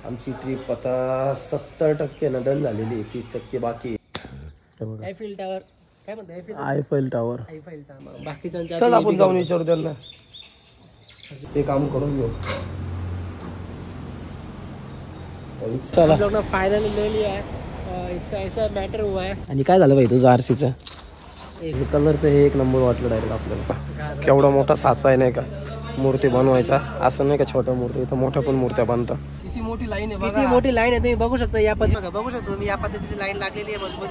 आमची ट्रिप आता 70% ना डन झालेली आहे, 30% बाकी आहे. आयफेल टावर काय म्हणतो? Eiffel tower. आयफेल टावर बाकीच्यांच्या चल आपण जाऊन विचारू त्यांना, ते काम करून घेऊ. चला, हम लोग ने फाइनली ले लिया है. इसका ऐसा मॅटर हुआ है. आणि काय झालं भाई तुझं आरसीचं कलरचं हे एक नंबर वाटलं डायरेक्ट आपल्याला. केवढा मोठा साचा आहे नाही का मूर्ती बनवायचा, असं नाही का छोट्या मूर्ती, इथं मोठ्या पण मूर्त्या बनतात. किती मोठी लाईन आहे, किती मोठी लाईन आहे तुम्ही बघू शकता. या पद्धतीने बघू शकता तुम्ही, या पद्धतीची लाईन लागलेली आहे मजबूत.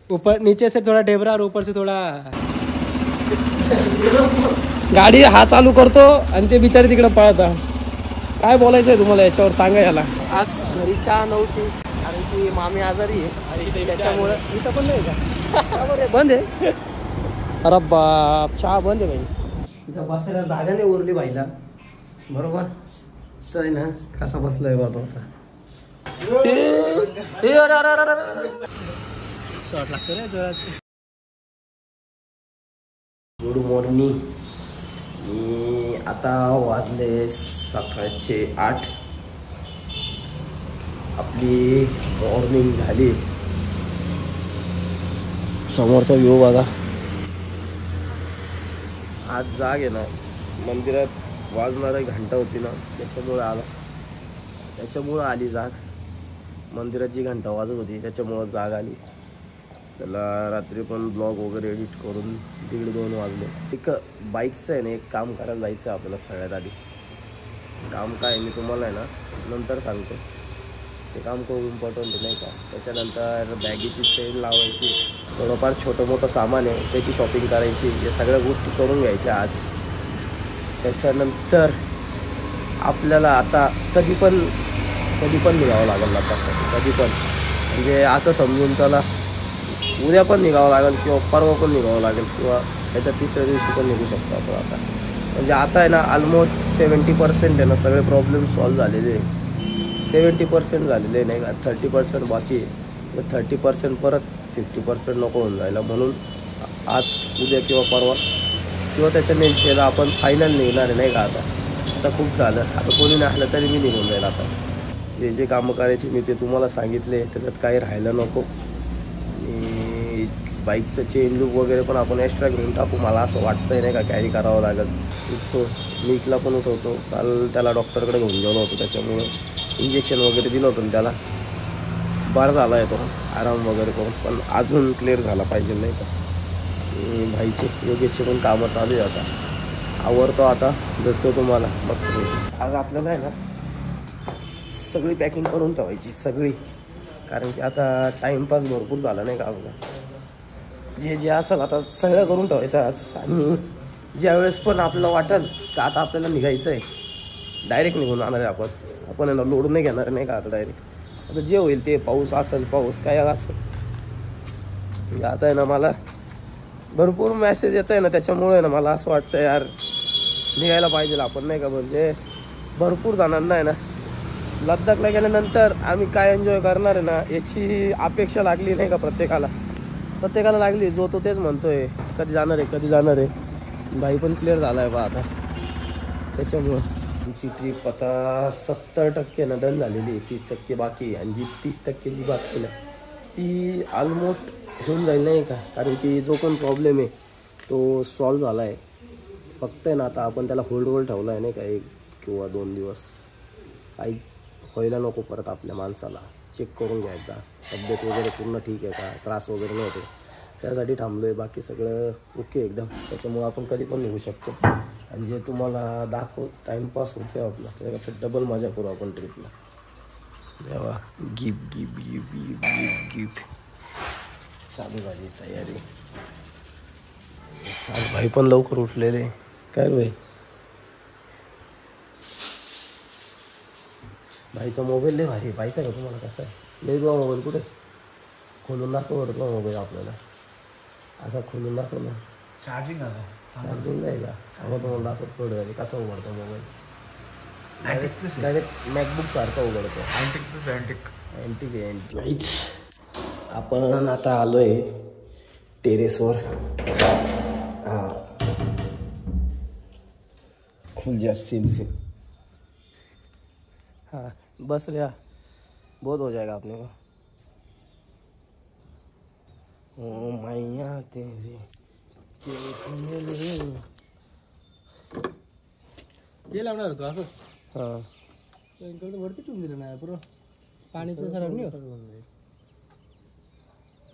ऊपर नीचे से थोड़ा ढेबरा और ऊपर से थोड़ा. गाडी हा चालू करतो आणि ते बिचारे तिकडे पळता. काय बोलायचंय तुम्हाला याच्यावर, सांगा याला. आज घरी चहा नव्हती कारण की मामी आजारी आहे, त्याच्यामुळे इथं पण नाही का बंद आहे. अरे बाप, चहा बंद आहे भाई. इथं बसायला जागा नाही उरली भाईला, बरोबर तर आहे ना. कसा बसलाय बाबा आता. शॉट लागतो रे जोरात. Good morning. मी आता वाजले सकाळचे 8. आपली मॉर्निंग झाली. समोरचा व्ह्यू बघा. आज जाग आहे ना, मंदिरात वाजणारी घंटा होती ना, त्याच्यामुळं आली जाग. मंदिराची घंटा वाजत होती त्याच्यामुळं जाग आली. त्याला रात्री पण ब्लॉग वगैरे एडिट करून 1:30-2 वाजले. एक बाईकचं आहे ना, एक काम करायला जायचं आहे आपल्याला. सगळ्यात आधी काम काय मी तुम्हाला आहे ना नंतर सांगतो. ते काम करून पटवलं नाही का. त्याच्यानंतर बॅगेची चेन लावायची, थोडंफार छोटं मोठं सामान आहे त्याची शॉपिंग करायची. या सगळ्या गोष्टी करून घ्यायच्या आज. त्याच्यानंतर आपल्याला आता कधी पण निघावं लागेल लद्दाखसाठी. कधी पण म्हणजे असं समजून चला, उद्या पण निघावं लागेल किंवा परवा पण निघावं लागेल किंवा त्याच्या तिसऱ्या दिवशी पण निघू शकतो आपण आता. म्हणजे आता आहे ना ऑलमोस्ट 70% आहे ना, सगळे प्रॉब्लेम सॉल्व्ह झालेले आहे. 70% झालेले नाही का, 30% बाकी आहे. 30% परत 50% नको होऊन जायला, म्हणून आज उद्या किंवा परवा किंवा त्याच्या नेक्स्ट डेला आपण फायनल निघणार आहे नाही का. आता खूप झालं, आता कोणी नाही आलं तरी मी निघून जाईल. आता जे कामं करायची मी ते तुम्हाला सांगितले, त्याच्यात काही राहिलं नको. बाईकचं चेन लूप वगैरे पण आपण एक्स्ट्रा घेऊन टाकू, मला असं वाटतंय नाही का. कॅरी करावं लागेल. उठतो मीकला पण उठवतो. काल त्याला डॉक्टरकडे घेऊन गेलो होतो, त्याच्यामुळं इंजेक्शन वगैरे दिलं होतं त्याला. बरं झाला आहे तो, आराम वगैरे करून. पण अजून क्लिअर झाला पाहिजे नाही का. भाईचे योगेशचे पण कामं चालू आहे. आता आवरतो, आता भेटतो तुम्हाला मस्त. आज आपल्याला आहे ना सगळी पॅकिंग करून ठेवायची सगळी, कारण की आता टाईमपास भरपूर झाला नाही का आपला. जे असेल आता सगळं करून ठेवायचं आज. आणि ज्यावेळेस पण आपल्याला वाटेल का आता आपल्याला निघायचं आहे, डायरेक्ट निघून जाणार आहे आपण आहे ना. लोड नाही घेणार नाही का आता डायरेक्ट. आता जे होईल ते, पाऊस असेल पाऊस काय असेल. म्हणजे आता आहे ना मला भरपूर मेसेज येत आहे ना, त्याच्यामुळे ना मला असं वाटतं यार निघायला पाहिजे आपण नाही का. म्हणजे भरपूर जणांना आहे ना लद्दाखला गेल्यानंतर आम्ही काय एन्जॉय करणार आहे ना याची अपेक्षा लागली नाही का. प्रत्येकाला लागली. जो तो तेच म्हणतोय कधी जाणार आहे. भाई पण क्लिअर झाला आहे बा आता. त्याच्यामुळं आमची ट्रिप आता 70% ना डन झालेली आहे, 30% बाकी आहे. आणि जी 30% बाकी ना ती ऑलमोस्ट होऊन जाईल नाही का. कारण की जो पण प्रॉब्लेम आहे तो सॉल्व्ह झाला आहे. फक्त आहे ना आता आपण त्याला होल्डवर ठेवला आहे नाही का, 1 किंवा 2 दिवस. काही व्हायला नको परत आपल्या माणसाला. चेक करून घ्या एकदा तब्येत वगैरे पूर्ण ठीक आहे का, त्रास वगैरे नाही होते, त्यासाठी थांबलो आहे. बाकी सगळं ओके एकदम. त्याच्यामुळं आपण कधी पण निघू शकतो. आणि जे तुम्हाला टाईमपास होते आपला, त्याच्यापेक्षा डबल मजा करू आपण ट्रिपला. तेव्हा गिफ्ट चालू झाली तयारी. आज भाई पण लवकर उठलेले. काय भाई, भाईचा मोबाईल लय भारी. पाहिजे का तुम्हाला कसा आहे? लय तुझा मोबाईल कुठे खोलून दाखव बरं. तुझा मोबाईल आपल्याला असा खोलून दाखव ना. चार्जिंग नाही का? सांगा तुम्हाला दाखवत थोडं झाली कसा उघडतो मोबाईल. डायरेक्ट मॅकबुक सारखा उघडतो. अँटिक. आपण आता आलो आहे टेरेसवर. हां, खुल जा सिम. हाँ बस लिया बहुत हो जाएगा अपने को। ओ मैया तेरे हे लावणार होतो असं हां तर वरती ठेवून दिलं नाही पुरं पाणीचं खराब नाही होत.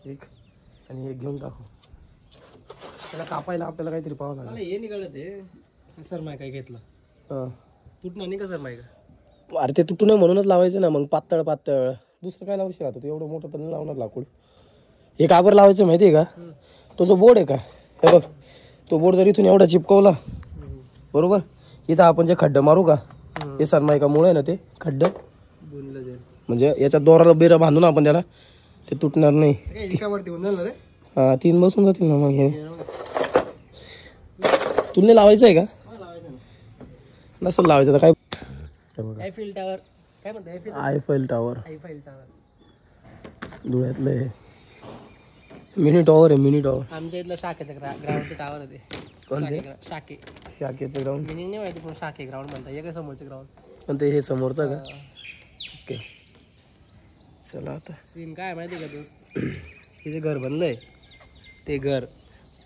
एक आणि एक घेऊन टाकू. त्याला कापायला आपल्याला काहीतरी पाहावं मला लागेल. हे निघालं ते सर माय काय घेतलं हां तुटणार नाही का सर माय का अरे ते तुटू नये म्हणूनच लावायचं ना मग पातळ पातळ. दुसरं काय लावू शकतो तू एवढं मोठं तर नाही लावणार लाकूड. हे काबर लावायचं माहिती आहे का? तो जो बोर्ड आहे का हे बघ तो बोर्ड जर इथून एवढा चिपकवला बरोबर इथं आपण जे खड्डं मारू का हे सनमायकामुळे आहे ना ते खड्डं बोललं जाईल म्हणजे याच्या दोराला बेरा बांधून आपण त्याला ते तुटणार नाही. काय एकावरती होऊन जाईल ना रे. हा 3 बसून जातील ना मग हे. तुला लावायचं आहे का? लावायचं नसेल लावायचं तर काय ना आयफेल टावर काय म्हणतो आयफेल टावर आयफेल टावर धुळ्यातलं आहे. मिनी टॉवर आहे मिनी टॉवर. आमच्या इथलं शाखेचं ग्राउंडचं टावर आहे ते. कोणते? शाखे शाखेचं ग्राउंड मिनी नाही माहिती पण शाखे ग्राउंड म्हणतात एक समोरचं ग्राउंड. पण ते हे समोरचं का? ओके चला आता सीन काय माहिती का दोस्त हे जे घर बनलं आहे ते घर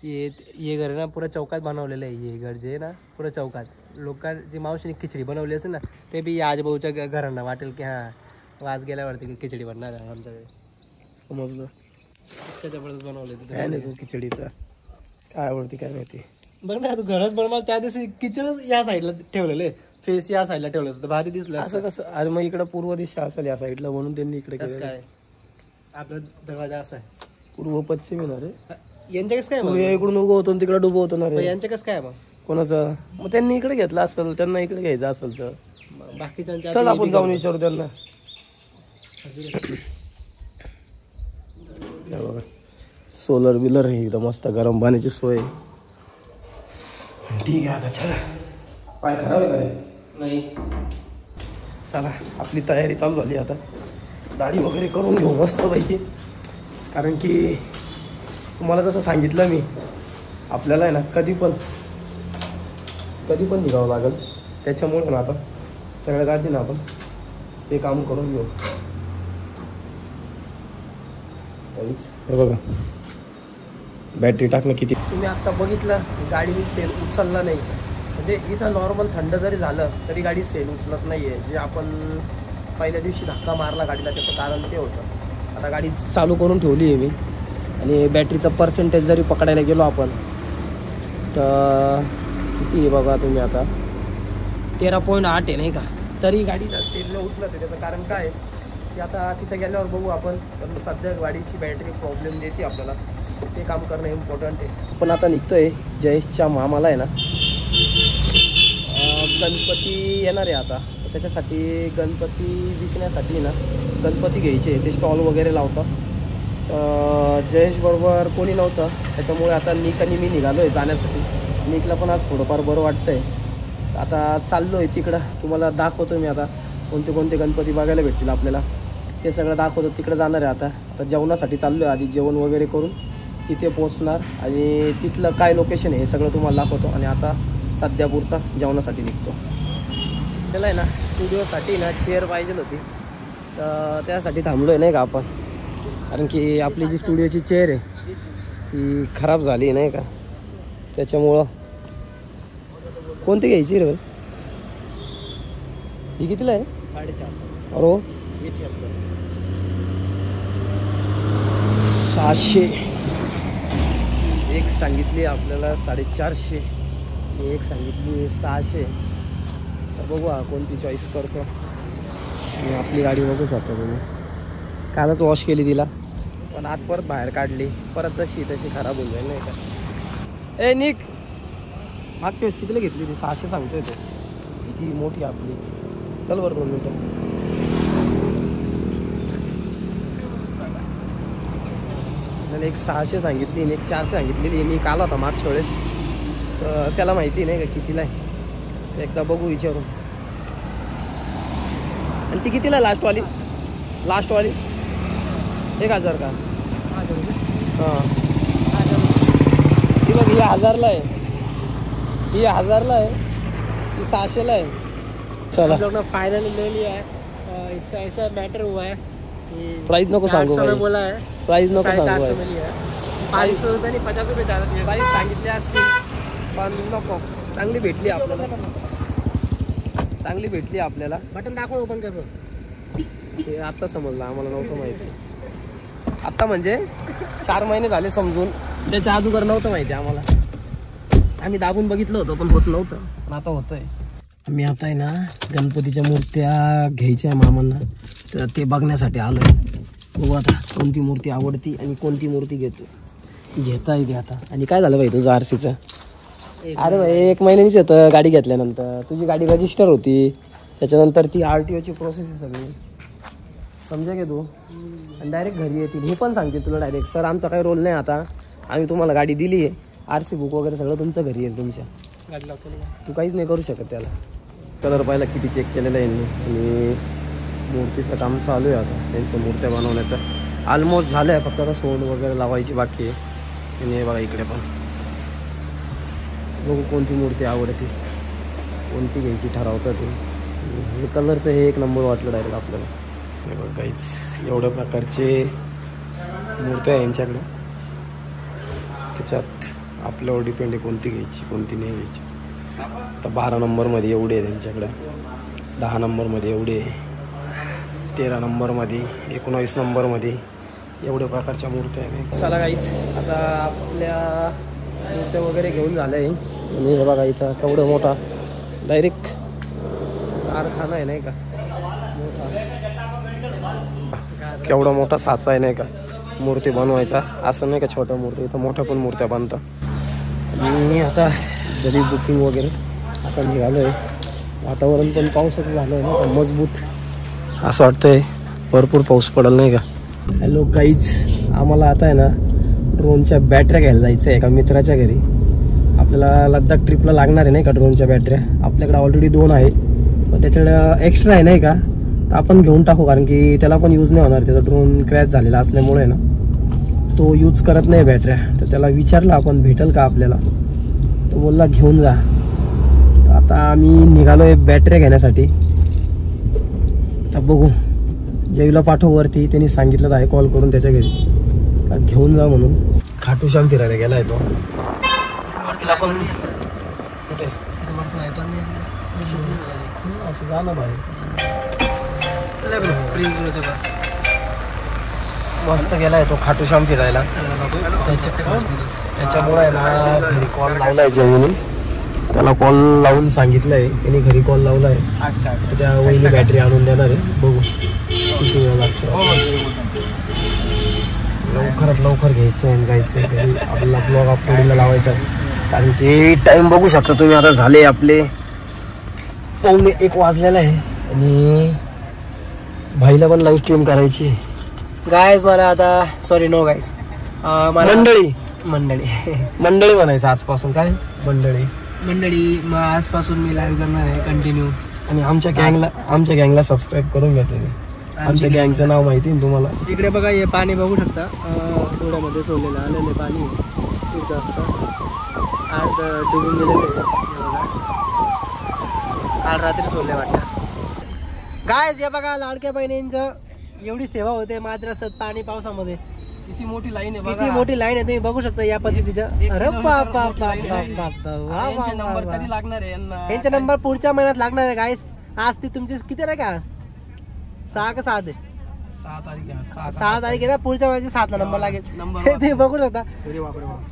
ये घर आहे ना पुरं चौकात बनवलेलं आहे. हे घर जे आहे ना पुरं चौकात लोकांची मावशीने खिचडी बनवली असेल ना ते बी आजूबाजूच्या घरांना वाटेल की हां वाज गेल्यावरती खिचडी बनणार आहे आमच्याकडे. समजलं त्याच्यामुळेच बनवले काय नाही तू खिचडीचा काय आवडती काय माहिती. बघ ना तू घरच बनवाल त्या दिवशी किचनच या साईडला ठेवलेलं आहे फेस या साईडला ठेवलं असतं भारी दिसलं असं कसं? अरे मग इकडं पूर्व दिशा असेल या साईडला म्हणून त्यांनी इकडे कसं केलं. काय आपला दरवाजा असा आहे पूर्व पश्चिम येणार रे. यांच्या कसं काय तू मग इकडून उभं होतो तिकडे डुबं होतो ना रे. यांच्या कसं काय मग कोणाचं मग त्यांनी इकडे घेतलं असेल त्यांना इकडे घ्यायचं असेल तर बाकीच्या चल आपण जाऊन विचारू त्यांना. सोलर बिलर आहे एकदम मस्त गरम पाण्याची सोय. ठीक आहे आता चला. पाय खराब आहे का रे? नाही चला आपली तयारी चालू झाली आता. दाढी वगैरे करून घेऊ मस्त पाहिजे कारण की तुम्हाला जसं सांगितलं मी आपल्याला आहे ना कधी पण निघावं लागेल. त्याच्यामुळे ना आता सगळ्या गाठी ना आपण ते काम करून घेऊ. हे बघा बॅटरी टाकणं किती. तुम्ही आत्ता बघितलं गाडीने सेल उचलला नाही म्हणजे इथं नॉर्मल थंड जरी झालं तरी गाडी सेल उचलत नाही आहे. जे आपण पहिल्या दिवशी धक्का मारला गाडीला त्याचं कारण ते होतं. आता गाडी चालू करून ठेवली आहे मी आणि बॅटरीचं पर्सेंटेज जरी पकडायला गेलो आपण तर किती आहे बघा तुम्ही आता 13.8 आहे नाही का. तरी गाडीला सेलला उचलत आहे. त्याचं कारण काय की आता तिथे गेल्यावर बघू आपण. पण सध्या गाडीची बॅटरी प्रॉब्लेम देते आपल्याला. ते काम करणं इम्पॉर्टंट आहे. पण आता निघतोय जयेशच्या मामाला आहे ना गणपती येणार आहे आता. तर त्याच्यासाठी गणपती विकण्यासाठी ना गणपती घ्यायचे ते स्टॉल वगैरे लावतात. जयेश बरोबर कोणी नव्हतं त्याच्यामुळे आता निक आणि मी निघालो आहे जाण्यासाठी. निकला पण आज थोडंफार बरं वाटतं आहे. आता चाललो आहे तिकडं. तुम्हाला दाखवतो मी आता कोणते कोणते गणपती बघायला भेटतील आपल्याला ते सगळं दाखवतो. तिकडे जाणार आहे आता जेवणासाठी चाललो आहे. आधी जेवण वगैरे करून तिथे पोचणार आणि तिथलं काय लोकेशन आहे हे सगळं तुम्हाला दाखवतो. आणि आता सध्यापुरता जेवणासाठी निघतो. त्याला आहे ना स्टुडिओसाठी ना चेअर पाहिजे होती तर त्यासाठी थांबलो आहे नाही का आपण. कारण की आपली जी स्टुडिओची चेअर आहे ती खराब झाली नाही का त्याच्यामुळं. कोणती घ्यायची रे भाई? ही कितीला आहे? 4.5 अरो 600. एक सांगितली आपल्याला 450 आणि एक सांगितली 600. तर बघू कोणती चॉईस करतो. आणि आपली गाडी बघू शकतो तुम्ही. कालच वॉश केली तिला पण आज परत बाहेर काढली. परत जशी तशी खराब होऊन जाईल नाही का. ए निक मागच्या वेळेस कितीला घेतली ती? 600 सांगतोय तो. ती मोठी आपली. चल बरं 2 मिनटं. एक 600 सांगितली आणि एक 400 सांगितलेली. मी काल होता मागच्या वेळेस तर त्याला माहिती नाही का कितीला आहे. तर एकदा बघू विचारू. आणि ती कितीला लास्टवाली? 1000 का? हां ती बघ ही 1000ला आहे. ही 1000ला आहे. ती 600ला आहे. चला लोग फाइनली ले लिया है इसका ऐसा मैटर हुआ है कि प्राइस नको सांगू 400 में भाई. बोला है, प्राइस नको 450 सांगू में लिया है. 500 रुपये नाही 50 रुपये चालत नाही. प्राइस सांगितले असतील पण नको. चांगली भेटली आपल्याला, चांगली भेटली आपल्याला. बटन दाखव ओपन कर. हे आत्ता समजलं, आम्हाला नव्हतं माहिती. आत्ता म्हणजे 4 महिने झाले समजून, त्याच्या अगोदर नव्हतं माहिती आम्हाला. आम्ही दाबून बघितलं होतं पण होत नव्हतं, पण आता होतंय. मी आता आहे ना गणपतीच्या मूर्त्या घ्यायच्या आहे मामांना, तर ते बघण्यासाठी आलोय. बघू आता कोणती मूर्ती आवडती आणि कोणती मूर्ती घेता येते आता. आणि काय झालं भाई तुझं आरसीचं? अरे भाई 1 महिन्यानीच येतं गाडी घेतल्यानंतर. तुझी गाडी रजिस्टर होती, त्याच्यानंतर ती RTOची प्रोसेस आहे सगळी, समजा की तू. आणि डायरेक्ट घरी येतील. हे पण सांगते तुला डायरेक्ट, सर आमचा काही रोल नाही आता, आम्ही तुम्हाला गाडी दिली आहे, RC बुक वगैरे सगळं तुमच्या घरी येईल. तुमच्या गाडी लावतो. तू काहीच नाही करू शकत त्याला. कलर पाहिला किती चेक केलेलं आहे यांनी. आणि मूर्तीचं काम चालू आहे आता, त्यांच्या मूर्त्या बनवण्याचं ऑलमोस्ट झालं आहे, फक्त आता सोंड वगैरे लावायची बाकी आहे. आणि हे बघा इकडे पण बघू कोणती मूर्ती आवडते, कोणती घ्यायची ठरवतं ते. हे कलरचं हे 1 नंबर वाटलं डायरेक्ट आपल्याला. हे बघा काहीच एवढ्या प्रकारचे मूर्त्या आहे यांच्याकडे, त्याच्यात आपल्यावर डिपेंड आहे कोणती घ्यायची कोणती नाही घ्यायची. आता 12 नंबरमध्ये एवढे आहे त्यांच्याकडे, 10 नंबरमध्ये एवढे, 13 नंबरमध्ये, 19 नंबरमध्ये एवढ्या प्रकारच्या मूर्त्या आहे. चला काहीच आता आपल्या मूर्त्या वगैरे घेऊन झालं आहे. आणि हे बघा इथं केवढं मोठा डायरेक्ट कारखाना आहे नाही का, केवढा मोठा साचा आहे नाही का मूर्ती बनवायचा. असं नाही का छोट्या मूर्ती, इथं मोठ्या पण मूर्त्या बांधतात. आणि आता जरी बुकिंग वगैरे आता निघालो आहे. वातावरण पण पावसाचं झालं आहे ना मजबूत, असं वाटतंय भरपूर पाऊस पडेल नाही का. हॅलो गाईज, आम्हाला आता आहे ना ड्रोनच्या बॅटऱ्या घ्यायला जायचं आहे एका मित्राच्या घरी. आपल्याला लद्दाख ट्रिपला लागणार आहे नाही का ड्रोनच्या बॅटऱ्या. आपल्याकडे ऑलरेडी 2 आहे, पण त्याच्याकडे एक्स्ट्रा आहे नाही का, तर आपण घेऊन टाकू. कारण की त्याला पण यूज नाही होणार, त्याचा ड्रोन क्रॅश झालेला असल्यामुळे ना तो यूज करत नाही बॅटऱ्या. तर त्याला विचारलं आपण भेटेल का आपल्याला, तो बोलला घेऊन जा. तर आता आम्ही निघालो आहे बॅटऱ्या घेण्यासाठी. आता बघू, जयला पाठववरती त्यांनी सांगितलं आहे कॉल करून त्याच्या घरी का घेऊन जा म्हणून. खाटूश्याम फिरायला गेला आहे तो. तिला पण कुठे असं जा ना बाहेर. मस्त गेलाय तो खाटूश्याम फिरायला. त्याच्यामुळे आहे ना घरी कॉल लावलाय जयनी, त्याला कॉल लावून सांगितलंय त्यांनी, घरी कॉल लावलाय. अच्छा, त्या वहिनी बॅटरी आणून देणार आहे. बघू किती वेळ लागतो. लवकरात लवकर घ्यायचं आणि जायचं घरी. आपला ब्लॉग अपलोडला लावायचा आहे, कारण की टाइम बघू शकता तुम्ही. आता झाले आपले 1:15 वाजलेला आहे. आणि भाईला पण लाईव्ह स्ट्रीम करायची. गायज मला आता सॉरी नो गायज मंडळी मंडळी म्हणायचं आजपासून. काय मंडळी मग आजपासून मी लाईव्ह करणार आहे कंटिन्यू. आणि आमच्या गँगला सबस्क्राईब करून घ्या तुम्ही. आमच्या गँगचं नाव माहिती आहे तुम्हाला. इकडे बघा हे पाणी बघू शकता, थोड्यामध्ये सोडलेलं आलेलं पाणी खूप जास्त आज डुबून गेलेलं आहे. काल रात्री सोडले वाटतं. गायज हे बघा लाडक्या बहिणींचं एवढी सेवा होते माद्रासात पाणी पावसामध्ये. किती मोठी लाईन आहे, किती मोठी लाईन आहे तुम्ही बघू शकता या पद्धतीच्या. अरे बाप नंबर कधी लागणार आहे यांचा नंबर पुढच्या महिन्यात लागणार आहे गायस. आज ती तुमची किती आहे का, 6 का 7 आहे? 6 तारीख आहे ना, पुढच्या महिन्याची 7ला नंबर लागेल. तुम्ही बघू शकता.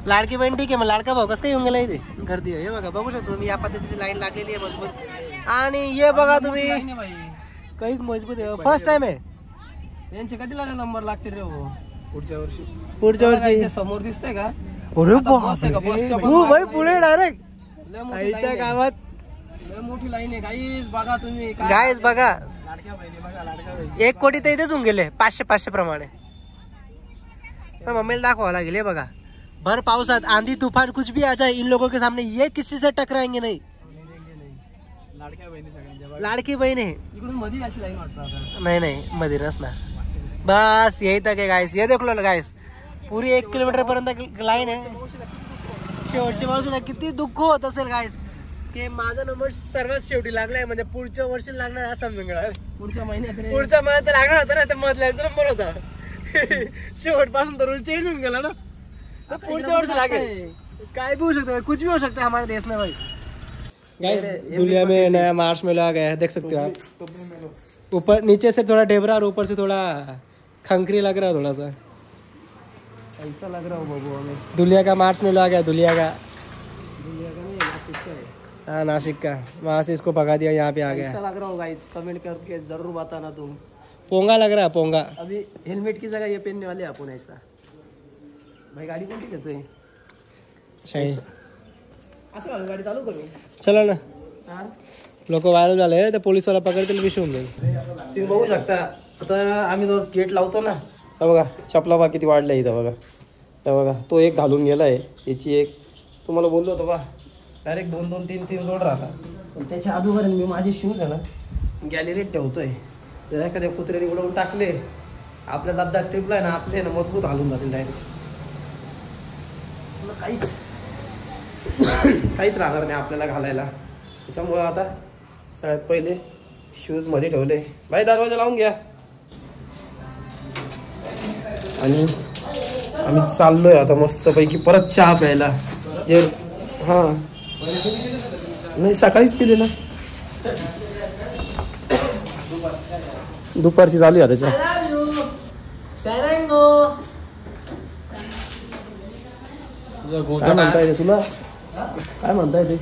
लाडकी बहीण ठीक आहे, मग लाडका भाऊ कसं काय येऊन गेला इथे गर्दी. हे बघा बघू शकता तुम्ही या पद्धतीची लाईन लागलेली आहे मजबूत. आणि हे बघा तुम्ही काही मजबूत आहे. फर्स्ट टाइम आहे यांचे. कधी नंबर लागते रे हो? पुढच्या वर्षी समोर दिसतंय का? भाई पुढे डायरेक्ट आईच्या गावात मोठी लाईन आहे. गाईज बघा तुम्ही, गाईज बघा 1 कोटी तर इथेच होऊन गेले 500 प्रमाणे. मम्मीला दाखवावं लागेल. हे बघा भर पावसात आंधी तूफान कुछ भी आ जाए इन लोगों के सामने ये किसी से टकराएंगे नहीं. लाडकी बहीण आहे इकडून मध्ये अशी लाईन वाटतं. नाही मध्ये नसणार. बस यही तक है गाइस. ये देख लो गाइस पूरी 1 किलोमीटर पर्यंत लाईन आहे. शेवटच्या बाजूला किती दुःख होत असेल गाइस. की माझा नंबर सर्वात शेवटी लागलाय, म्हणजे पुढच्या वर्षी लागणार असं समजून पुढच्या महिन्यात रे. पुढच्या महिन्यात लागणार होता ना, तर मधल्या नंबर होता. शेवटपासून तर रूल चेंज होऊन गेला ना, तर पुढच्या वर्षी लागेल. काय भी हो सकता है, कुछ भी हो सकता है हमारे देश में भाई. गाइस दुनिया में नया मार्शमेलो आ गया है, देख सकते हो आप. ऊपर नीचे से थोड़ा ढेबरा और ऊपर से थोड़ा खंकरी लग रहा है थोड़ा सा. ऐसा लग रहा हो बाबू हमें. दुलिया का मार्शमेलो आ गया, दुलिया का. दुनिया का नहीं, नासिक का है. हाँ नासिक का, वहाँ से इसको भगा दिया, यहाँ पे आ गया. ऐसा लग रहा होगा, इस कमेंट करके जरूर बताना तुम. पोंगा लग रहा है, पोंगा. अभी हेलमेट की जगह ये पहनने वाले अपन ऐसा. भाई गाडी कोणती घेतोय? सही. असं घालून गाडी चालू करू. चला ना, हा लोक व्हायरल झाले तर पोलीसवाला पकडतील, विषय होऊन जाईल. तुम्ही बघू शकता. आता आम्ही जो गेट लावतो ना, तर बघा चपला बा किती वाढल्या इथं बघा. तर बघा तो एक घालून गेलाय, याची एक तुम्हाला बोललो होतो बा, डायरेक्ट 2-2, 3-3 जोड राहतात. पण त्याच्या अगोदर मी माझे शूज आहे ना गॅलरीत ठेवतोय. जर एखाद्या कुत्र्याने उडवून टाकले आपल्या लद्दाख ट्रिपला आहे ना, आपले ना मजबूत घालून जातील डायरेक्ट. काहीच राहणार नाही आपल्याला घालायला. त्याच्यामुळं आता सगळ्यात पहिले शूज मध्ये ठेवले. भाई दरवाजा लावून घ्या. आणि आम्ही चाललोय आता मस्तपैकी परत चहा प्यायला. जे हां नाही सकाळीच पिले ना, दुपारची चालू आहे त्याच्या. काय म्हणताय ते तुला, काय म्हणताय ते?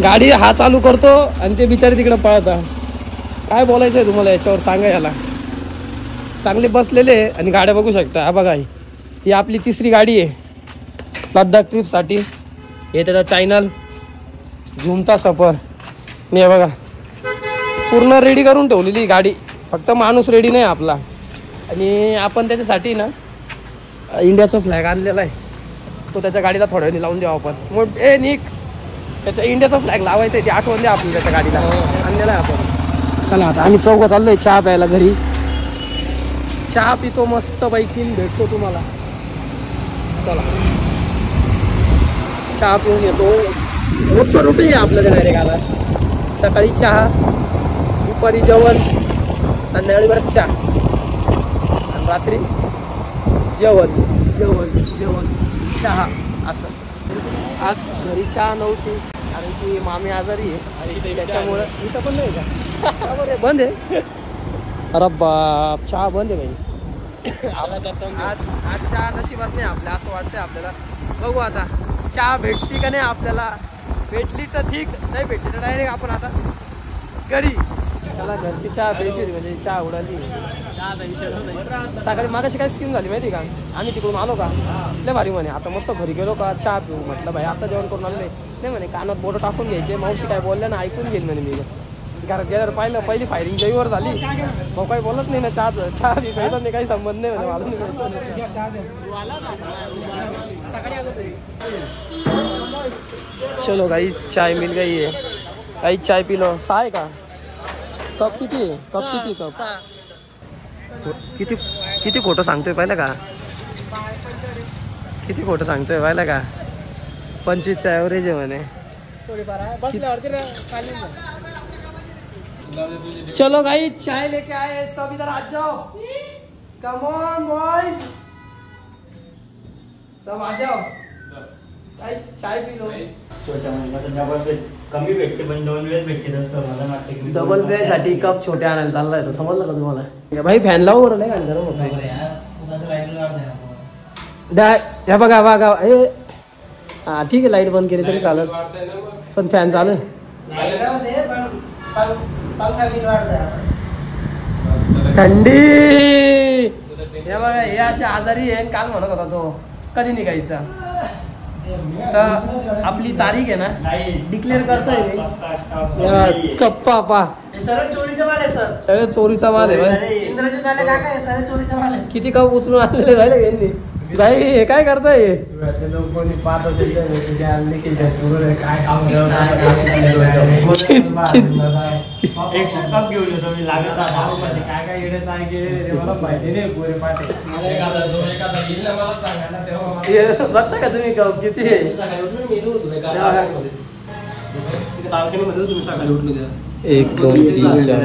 गाडी हा चालू करतो आणि ते बिचारे तिकडे पळता. काय बोलायचं आहे तुम्हाला याच्यावर, सांगा याला. चांगले बसलेले आणि गाड्या बघू शकता. हा बघा, ही आपली तिसरी गाडी आहे लद्दाख ट्रिपसाठी. हे त्याचा चॅनल झुमता सफर. हे बघा पूर्ण रेडी करून ठेवलेली गाडी, फक्त माणूस रेडी नाही आपला. आणि आपण त्याच्यासाठी ना इंडियाचा फ्लॅग आणलेला आहे, तो त्याच्या गाडीला थोड्या वेळी लावून द्यावा आपण. मग ए निक, त्याचा इंडियाचा फ्लॅग लावायचा आहे, ती आठवण द्या आपण त्याच्या गाडीला आणलेला आहे आपण. चला आता आम्ही चौघं चाललोय चहा प्यायला घरी. चहा पितो मस्त पैकी, भेटतो तुम्हाला. चला चहा पिऊन येतो. रोजचं रुटीन आहे आपलं ते डायरेक्ट. आता सकाळी चहा, दुपारी जेवण, संध्याकाळी परत चहा, आणि रात्री जेवण जेवण जेवण चहा असं. आज घरी चहा नव्हती कारण की मामी आजारी आहे, त्याच्यामुळं इथं पण नाही का बरं बंद आहे. अरे बाप, चहा बंद आहे भाई. आज चहा नशिबात नाही आपल्या, असं वाटतंय आपल्याला. बघू आता चहा भेटती का नाही आपल्याला. भेटली तर ठीक, नाही भेटली तर डायरेक्ट आपण आता घरी. त्याला घरची चहा प्यायची होती, म्हणजे चहा उडाली. सकाळी मागाशी काय स्कीम झाली माहिती का, आम्ही तिकडून आलो का लय भारी म्हणे, आता मस्त घरी गेलो का चहा पिऊ. म्हटलं भाई आता जेवण करून आणले नाही म्हणे, कानात बोटं टाकून घ्यायचे. मावशी काय बोलल्या ना ऐकून घेईल म्हणे. मी घरात गेल्यावर पाहिलं, पहिली फायरिंग जईवर झाली. मग काही बोलत नाही ना, चहा बी प्यायचा नाही, काही संबंध नाही म्हणे. चलो गाइस चाय मिल गई है. गाइस चाय पी लो. सहा आहे का कप? किती आहे कप? किती कप? किती किती खोटं सांगतोय पाहिलं का, किती खोटं सांगतोय पाहिलं का. 25 ॲव्हरेज आहे म्हणे. चलो गाइस चाय लेके आए, सब इधर आ जाओ. कम ऑन बॉयज, सब आ जाओ. चाय पी लो. छोट्या महिन्याचं डबल कमी भेटते पण 2 वेळेस भेटते. तसं मला वाटतं डबल बेड साठी कप छोटे आणायला चाललाय तर समजलं का तुम्हाला. भाई फॅन लावू बरं, लय फॅन गरम होतोय. ह्या बघा बघा ए, हा ठीक आहे, लाईट बंद केली तरी चालत, पण फॅन चालू आहे. थंडी. हे बघा हे असे आजारी आहे. काल म्हणत होता तो कधी निघायचा, तर आपली तारीख आहे ना डिक्लेअर करतोय. कप्पा पा सरळ चोरीचा माल आहे सर, सगळे चोरीचा माल आहे. इंद्रजित वाले काका आहे, सरळ चोरीचा माल आहे. किती कप उचलून आणलेले झाले यांनी. भाई हे काय करताय? एक्स्ट्रा कप घेऊन येतो मी लागत काय काय येण्याचं आहे की मला माहिती नाही पुरे पाटे बघता का तुम्ही कप किती एक दोन तीन चार.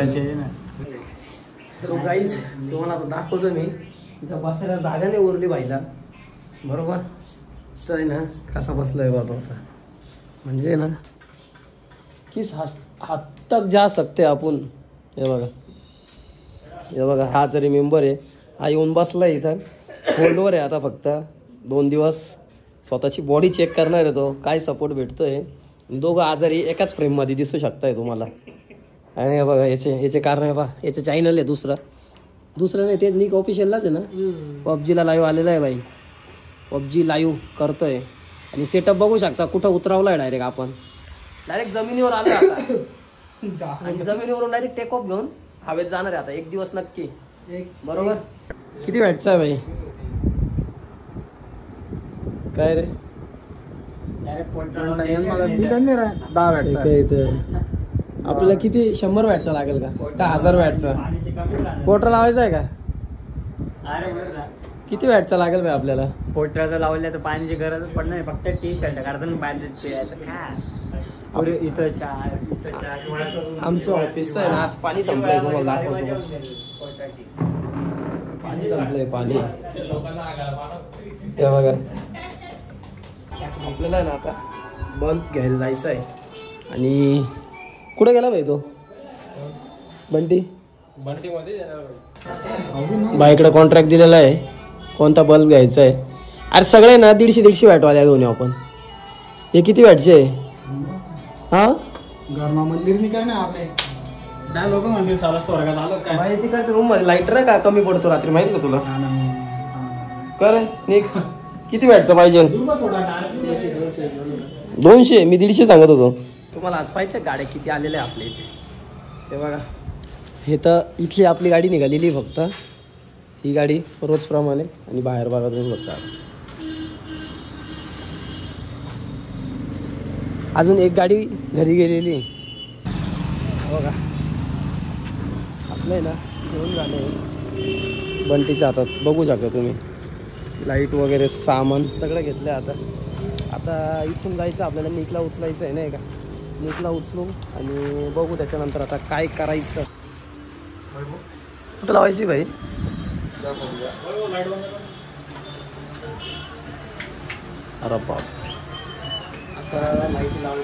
तर गाईज तुम्हाला आता दाखवतो मी इथं बसायला जागा नाही उरली बाईला बरोबर. तर आहे ना कसा बसलाय बाबा आता म्हणजे ना किस हात तक जा सकते आपण. हे बघा हा जरी मेंबर आहे हा येऊन बसला इथं होल्डवर आहे. आता फक्त 2 दिवस स्वतःची बॉडी चेक करणार आहे तो काय सपोर्ट भेटतोय. दोघं आजारी एकाच फ्रेममध्ये दिसू शकताय तुम्हाला. आणि हे बघा याचे कारण आहे बा याचे चॅनल आहे दुसरं नाही तेच निक ऑफिशियललाच आहे ना. पबजीला लाईव्ह आलेला आहे बाई. पबजी लाईव्ह करतोय आणि सेटअप बघू शकता कुठं उतरावला आहे डायरेक्ट आपण. डायरेक्ट जमिनीवर आलो आता आणि जमिनीवरून डायरेक्ट टेक ऑफ घेऊन हवेत जाणार आहे आता 1 दिवस नक्की बरोबर. किती वॅटचा आहे बाई काय रे. आपल्याला किती 100 वॅटचा लागेल का 1000 वॅटचा पोटर लावायचा आहे का. किती वॅटचा लागेल बाई आपल्याला. पोटराचं लावलं तर पाण्याची गरजच पडणार नाही. फक्त टी शर्ट कारण पाणी पियायचं काय इथं चहा आमचं ऑफिसचं आहे ना आज पाणी संपलंय तुम्हाला दाखवतो. पाणी संपलंय पाणी हे बघा. आपल्याला ना आता बल्ब घ्यायला जायचं आहे. आणि कुठे गेला भाई तो बंटी बाईकडे कॉन्ट्रॅक्ट दिलेला आहे कोणता बल्ब घ्यायचा आहे. अरे सगळे ना 150-150 वॅटवाल्या घेऊन येऊ आपण. हे किती वॅटचे आहे हा गरमा मंदिर नाही काय ना आपले लोक मंदिर साला स्वर्गात आलं काय माहिती काय रूम मध्ये लाईटर का कमी पडतो रात्री माहिती का तुला. कर नेक्स्ट किती वॅटचा पाहिजे. 200 मी 150 सांगत होतो. तुम्हाला आज पाहिजे गाड्या किती आलेल्या आपल्या इथे ते बघा. हे तर इथली आपली गाडी निघालेली फक्त ही गाडी रोजप्रमाणे आणि बाहेर बघा तुम्ही बघता. अजून एक गाडी घरी गेलेली बघा. आपलं ना घेऊन झाले बंटीच्या हातात बघू शकता तुम्ही. लाईट वगैरे सामान सगळं घेतलं आता. आता इथून जायचं आपल्याला निकला उचलायचं आहे नाही का. निकला उचलू आणि बघू त्याच्यानंतर आता काय करायचं. कुठं लावायची भाई अरे बाप. आता लाईट लावून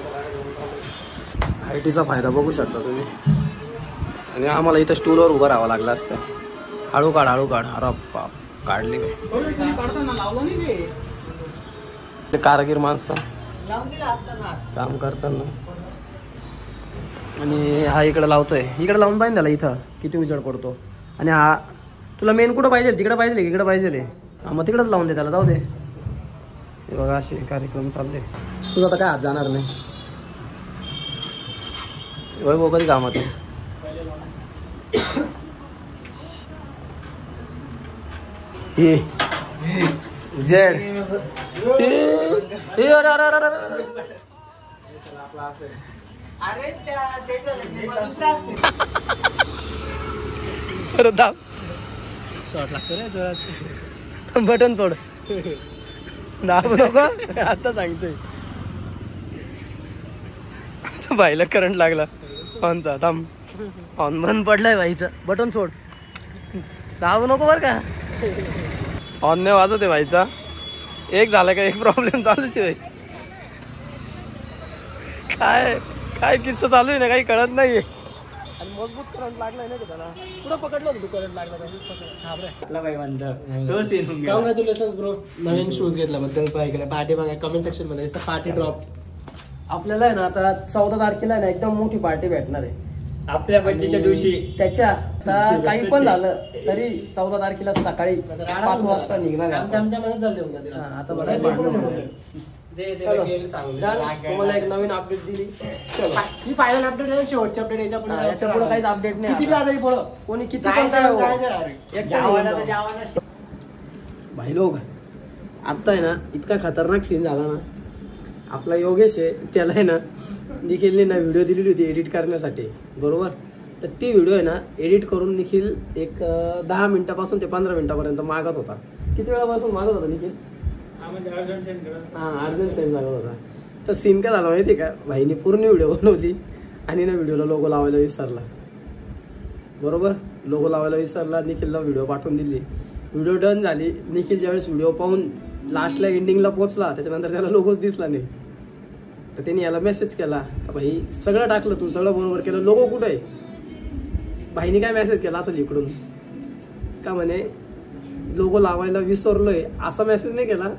आयटीचा फायदा बघू शकता तुम्ही. आणि आम्हाला इथं स्टूलवर उभं राहावं लागलं असतं. हळू काढ अरे बाप काढली काय कारागीर माणसं काम करताना. आणि हा इकडं लावतोय इकडं लावून पाहिजे त्याला इथं किती उजेड पडतो. आणि हा तुला मेन कुठं पाहिजे तिकडं पाहिजे इकडं पाहिजे हा मग तिकडंच लावून दे त्याला जाऊ दे. हे बघा असे कार्यक्रम चालले. तुझं आता काय हात जाणार नाही भाऊ कधी कामात आहे. हे जेड दाब शॉट लागतो रे जोरात. बटन सोड दाबू नको आता सांगतोय. आता बाईला करंट लागला ऑनचा थांब. ऑन बंद पडलाय बाईचं बटन सोड दाबू नको बरं का. ऑन नाही वाजत आहे बाईचा. एक झाला का एक प्रॉब्लेम चालूच आहे. काय काय किस्सा चालू आहे ना काही कळत नाहीये. आणि मजबूत करंट लागलाय ना त्याला. कुठं पकडलं होतं तू करंट लागला कॉंग्रॅच्युलेशन ब्रो. नवीन शूज घेतल्याबद्दल पार्टी बघा कमेंट सेक्शन मध्ये पार्टी ड्रॉप. आपल्याला आहे ना आता 14 तारखेला आहे ना एकदम मोठी पार्टी भेटणार आहे आपल्या बड्डेच्या दिवशी. त्याच्या आता काही पण झालं तरी 14 तारखेला सकाळी 5 वाजता निघणार. आता बघा तुम्हाला एक नवीन अपडेट दिली. ही फायनल अपडेट आहे. शेवटची अपडेट याच्या पुढे काहीच अपडेट नाही. कोणी किती भाई लोक आता आहे ना इतका खतरनाक सीन झाला ना. आपला योगेश आहे त्याला आहे ना निखिलने ना व्हिडिओ दिलेली होती एडिट करण्यासाठी, बरोबर. तर ती व्हिडिओ आहे ना एडिट करून निखिल एक 10 मिनिटापासून ते 15 मिनिटापर्यंत मागत होता. किती वेळापासून मागत होता निखिल? अर्जंट सेंड सांगत होता. तर सीन काय झाला माहिती का, भाईने पूर्ण व्हिडिओ बनवली आणि ना व्हिडिओला लोगो लावायला विसरला, बरोबर. लोगो लावायला विसरला, निखिलला व्हिडिओ पाठवून दिली. व्हिडिओ डन झाली. निखिल ज्यावेळेस व्हिडिओ पाहून लास्टला एंडिंगला पोहोचला त्याच्यानंतर त्याला लोगोच दिसला नाही. तर त्यांनी याला मेसेज केला का भाई सगळं टाकलं तू, सगळं बरोबर केलं, लोगो कुठं आहे? भाईने काय मेसेज केला असेल इकडून का म्हणे लोगो लावायला विसरलोय, असा मेसेज नाही केला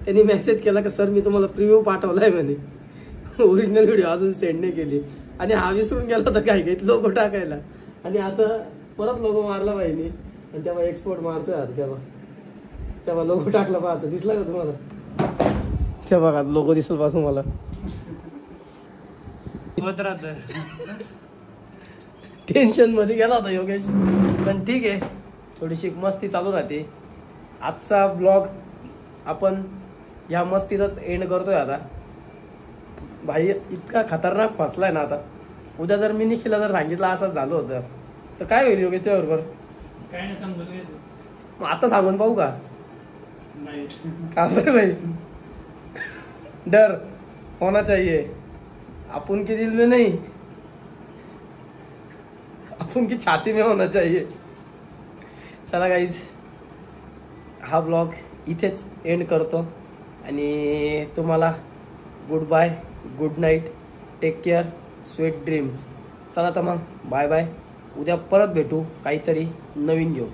त्यांनी. मेसेज केला का सर मी तुम्हाला प्रिव्ह्यू पाठवलाय म्हणे, ओरिजिनल व्हिडिओ अजून सेंड नाही केली. आणि हा विसरून गेला होता काय काही लोगो टाकायला. आणि आता परत लोगो मारला भाईने आणि तेव्हा एक्सपोर्ट मारतोय आता. तेव्हा लोगो टाकला पाहता, दिसला का तुम्हाला? तेव्हा बघा लोगो दिसल पासून मला टेन्शन मध्ये गेला होता योगेश. पण ठीक आहे, थोडीशी मस्ती चालू राहते. आजचा ब्लॉग आपण या मस्तीचाच एंड करतोय आता. भाई इतका खतरनाक फसलाय ना आता. उद्या जर मी निखिलला जर सांगितलं असंच झालं होतं तर काय होईल योगेश त्याबरोबर? काय नाही समजून मग आता सांगून पाहू का? नाही का बरं भाई? डर होना चाहिए, अपन के दिल में नहीं, अपन की छाती में होना चाहिए. चला गाईज, हा ब्लॉग इथेच एंड करतो आणि तुम्हाला goodbye, good night, take care, sweet dreams. चला तर मग बाय बाय. उद्या परत भेटू काहीतरी नवीन घेऊ.